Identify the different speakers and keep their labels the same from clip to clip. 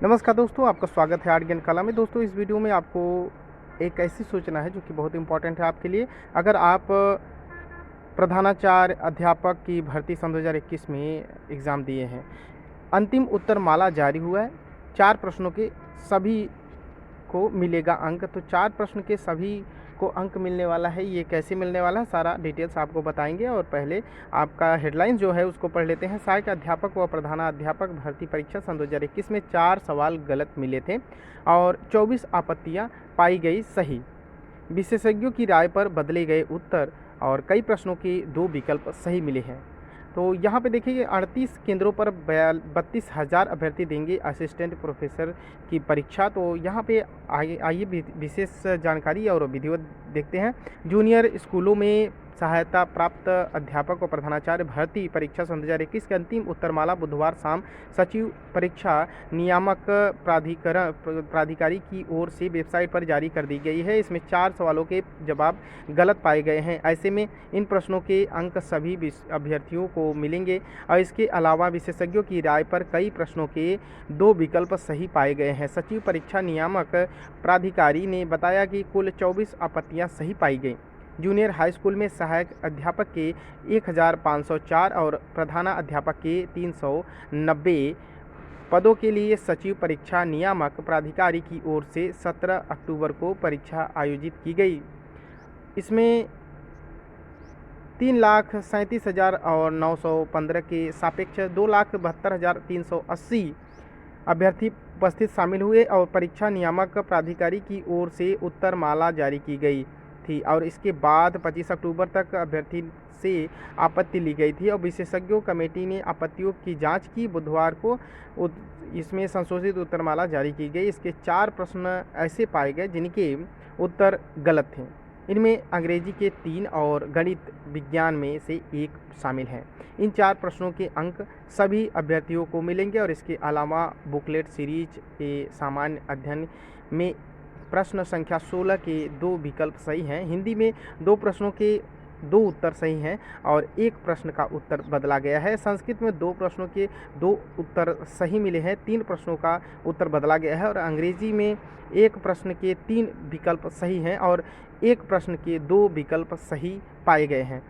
Speaker 1: नमस्कार दोस्तों, आपका स्वागत है आर्ट ज्ञान कला में। दोस्तों, इस वीडियो में आपको एक ऐसी सूचना है जो कि बहुत इम्पोर्टेंट है आपके लिए। अगर आप प्रधानाचार्य अध्यापक की भर्ती सन 2021 में एग्ज़ाम दिए हैं, अंतिम उत्तर माला जारी हुआ है। 4 प्रश्नों के सभी को मिलेगा अंक। तो 4 प्रश्न के सभी को अंक मिलने वाला है। ये कैसे मिलने वाला है, सारा डिटेल्स आपको बताएंगे। और पहले आपका हेडलाइन जो है उसको पढ़ लेते हैं। सहायक अध्यापक व प्रधानाध्यापक भर्ती परीक्षा सन 2021 में 4 सवाल गलत मिले थे और 24 आपत्तियां पाई गई सही। विशेषज्ञों की राय पर बदले गए उत्तर और कई प्रश्नों के 2 विकल्प सही मिले हैं। तो यहाँ पे देखिए, 38 केंद्रों पर 32,000 अभ्यर्थी देंगे असिस्टेंट प्रोफेसर की परीक्षा। तो यहाँ पे आइए विशेष जानकारी और विधिवत देखते हैं। जूनियर स्कूलों में सहायता प्राप्त अध्यापक और प्रधानाचार्य भर्ती परीक्षा सन 2021 के अंतिम उत्तरमाला बुधवार शाम सचिव परीक्षा नियामक प्राधिकारी की ओर से वेबसाइट पर जारी कर दी गई है। इसमें 4 सवालों के जवाब गलत पाए गए हैं। ऐसे में इन प्रश्नों के अंक सभी अभ्यर्थियों को मिलेंगे और इसके अलावा विशेषज्ञों की राय पर कई प्रश्नों के 2 विकल्प सही पाए गए हैं। सचिव परीक्षा नियामक प्राधिकारी ने बताया कि कुल 24 आपत्तियां सही पाई गई। जूनियर हाई स्कूल में सहायक अध्यापक के 1504 और प्रधाना अध्यापक के 390 पदों के लिए सचिव परीक्षा नियामक प्राधिकारी की ओर से 17 अक्टूबर को परीक्षा आयोजित की गई। इसमें 3,37,915 के सापेक्ष 2,72,380 अभ्यर्थी उपस्थित शामिल हुए और परीक्षा नियामक प्राधिकारी की ओर से उत्तरमाला जारी की गई थी और इसके बाद 25 अक्टूबर तक अभ्यर्थी से आपत्ति ली गई थी और विशेषज्ञों कमेटी ने आपत्तियों की जांच की। बुधवार को इसमें संशोधित उत्तरमाला जारी की गई। इसके 4 प्रश्न ऐसे पाए गए जिनके उत्तर गलत थे। इनमें अंग्रेजी के 3 और गणित विज्ञान में से 1 शामिल हैं। इन 4 प्रश्नों के अंक सभी अभ्यर्थियों को मिलेंगे और इसके अलावा बुकलेट सीरीज के सामान्य अध्ययन में प्रश्न संख्या 16 के 2 विकल्प सही हैं। हिंदी में 2 प्रश्नों के 2 उत्तर सही हैं और 1 प्रश्न का उत्तर बदला गया है। संस्कृत में 2 प्रश्नों के 2 उत्तर सही मिले हैं, 3 प्रश्नों का उत्तर बदला गया है और अंग्रेजी में 1 प्रश्न के 3 विकल्प सही हैं और 1 प्रश्न के 2 विकल्प सही पाए गए हैं,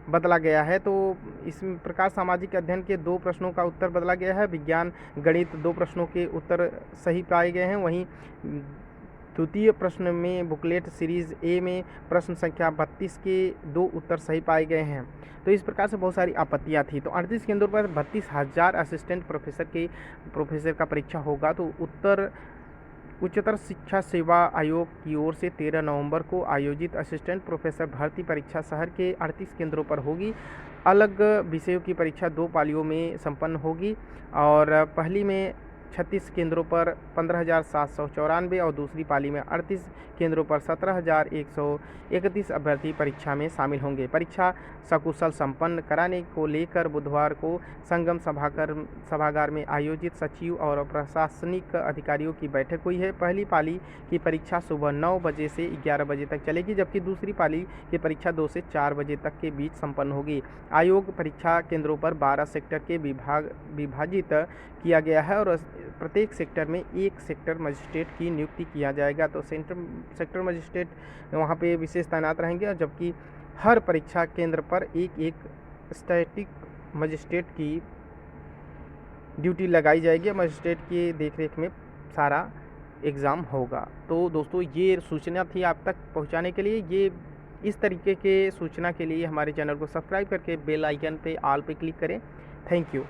Speaker 1: बदला गया है। तो इस प्रकार सामाजिक अध्ययन के 2 प्रश्नों का उत्तर बदला गया है। विज्ञान गणित 2 प्रश्नों के उत्तर सही पाए गए हैं। वहीं द्वितीय प्रश्न में बुकलेट सीरीज़ ए में प्रश्न संख्या 32 के 2 उत्तर सही पाए गए हैं। तो इस प्रकार से बहुत सारी आपत्तियां थी। तो 38 केंद्रों पर 32,000 असिस्टेंट प्रोफेसर का परीक्षा होगा। तो उत्तर उच्चतर शिक्षा सेवा आयोग की ओर से 13 नवंबर को आयोजित असिस्टेंट प्रोफेसर भर्ती परीक्षा शहर के 38 केंद्रों पर होगी। अलग विषयों की परीक्षा 2 पालियों में संपन्न होगी और पहली में 36 केंद्रों पर 15,794 और दूसरी पाली में 38 केंद्रों पर 17,131 अभ्यर्थी परीक्षा में शामिल होंगे। परीक्षा सकुशल संपन्न कराने को लेकर बुधवार को संगम सभागार में आयोजित सचिव और प्रशासनिक अधिकारियों की बैठक हुई है। पहली पाली की परीक्षा सुबह 9 बजे से 11 बजे तक चलेगी, जबकि दूसरी पाली की परीक्षा 2 से 4 बजे तक के बीच संपन्न होगी। आयोग परीक्षा केंद्रों पर 12 सेक्टर के विभाजित किया गया है और प्रत्येक सेक्टर में 1 सेक्टर मजिस्ट्रेट की नियुक्ति किया जाएगा। तो सेक्टर मजिस्ट्रेट वहाँ पे विशेष तैनात रहेंगे और जबकि हर परीक्षा केंद्र पर एक स्टैटिक मजिस्ट्रेट की ड्यूटी लगाई जाएगी। मजिस्ट्रेट की देखरेख में सारा एग्ज़ाम होगा। तो दोस्तों, ये सूचना थी आप तक पहुँचाने के लिए। ये इस तरीके के सूचना के लिए हमारे चैनल को सब्सक्राइब करके बेल आइकन पे ऑल पे क्लिक करें। Thank you.